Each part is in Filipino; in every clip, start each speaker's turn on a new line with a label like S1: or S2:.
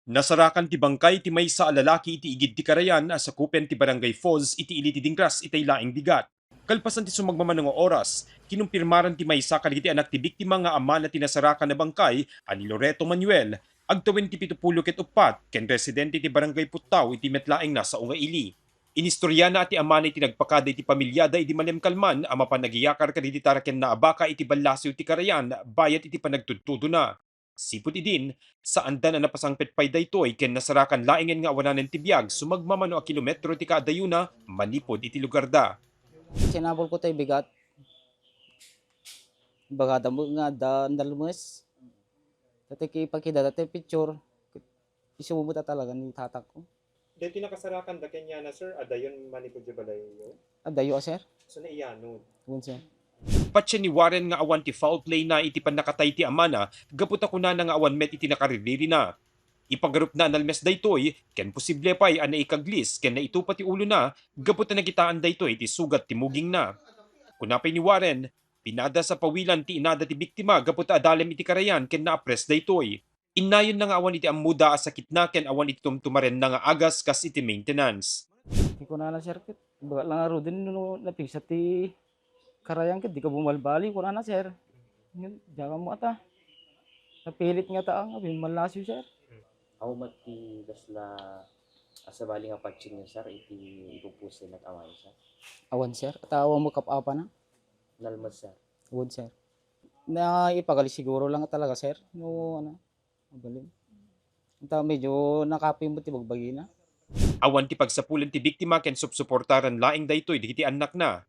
S1: Nasarakan ti bangkay ti maysa a lalaki iti igid ti Karayan sa kupen ti Barangay Falls iti ili ti Dingras itay laing bigat. Kalpasan ti sumagmaman nga oras, kinumpirmaran ti maysa kadagiti anak ti biktima nga ama na tinasarakan na bangkay ani Loreto Manuel agtawin ti 74 ken residente ti Barangay Puttaw iti metlaing nasa unga ili. Inistorya na ati ama na iti nagpakada iti pamilyada iti malemkalman ama panagiyakar kadagiti taraken na abaka iti balasiw ti Karayan bayat iti panagtudtudo na. Sipot idin, sa anda na napasangpet pay daytoy ken nasarakan laingen nga awanan ti biag sumagmamano a kilometro ti kaadayuna manipod iti lugar da.
S2: Sinabol ko tayo bigat, bagada mo nga dalmes. Dati kipagkida dati picture, isumuta talaga ni tatak ko.
S1: Dito nakasarakan da kanya na sir, adayon manipod di balay yo.
S2: Adayo sir,
S1: So na iyanod.
S2: yun sir.
S1: Patya ni Warren nga awan ti foul play na iti panakatay ti amana, gapot ako na nga awan met iti nakaririri na. Ipagarup na analmes daytoy, ken posible pa'y ana ikaglis, ken na ito pati ulo na, gapot na nagitaan daytoy iti sugat ti muging na. Kunapay ni Warren, pinada sa pawilan ti inada ti biktima, gapot adalem iti Karayan, ken naapres daytoy. Inayon na nga awan iti amuda sakit na, ken awan iti tumtumaren na nga agas kas iti maintenance.
S2: Di ko na sir, baga lang aro din no napisa ti karayang di ka bumalbali ko na sir. Yun, diyan mo ata. Napilit nga ta ang malasyo sir.
S3: Ako mati kasla asabali nga patsin niya sir iti ipupusin at amay sir.
S2: Awan sir, atawa mo kapapa na.
S3: Nalmas sir.
S2: Awan sir. Na ipagali siguro lang talaga sir. No ano, magaling. Anta medyo nakapi mo ti bagbagi na.
S1: Awan ti pagsapulan ti biktima ken supsuportaran laing daytoy digiti anak na.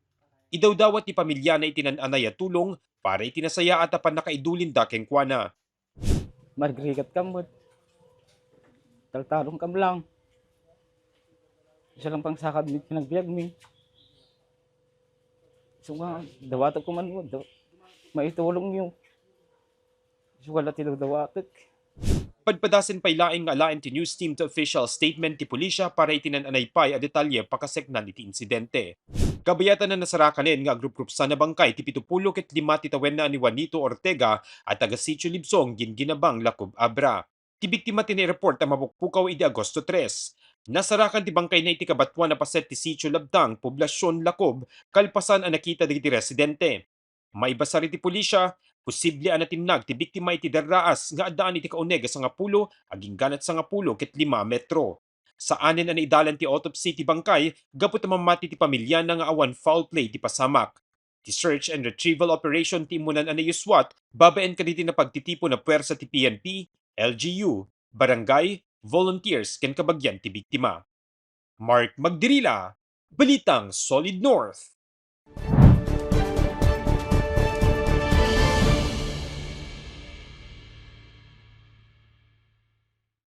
S1: Idawdawat ti pamilya na itinananay at tulong para itinasaya at apan nakaidulin da ken kuana.
S2: Margrigat kamot. Taltarong kam lang. Isa lang pang sakad mi pinagbiag mi. So nga, dawatak ko man mo. Maitulong niyo. So wala tilo dawatak.
S1: Padpadasen pay laing nga alaen ti news team to official statement ti pulisya para itinananay pay a detalye pakaseknan iti insidente. Kabayatan na nasarakanen nga grup-grup sa nabangkay ti 75 ti tawen na ni Juanito Ortega at taga Sitio Libsong ginginabang Lacob Abra. Ti biktima tinireport ang mapukpukaw iti Agosto 3. Nasarakan ti bangkay na iti kabatuan na paset ti Sitio Labtang, Poblasyon Lacob, kalpasan ang nakita digiti residente. Maibasar iti pulisya, posible ang natinag ti biktima iti daraas nga addaan iti kauneg sa nga pulo aging ganat sa nga pulo ket 5 metro. Sa anin ang idalan ti autopsy ti bangkay, gapot na mamati ti pamilya na nga awan foul play ti pasamak. Ti search and retrieval operation ti imunan ani SWAT, babaen kaditi na pagtitipo na puwersa ti PNP, LGU, barangay, volunteers ken kabagyan ti biktima. Mark Magdirila, Balitang Solid North.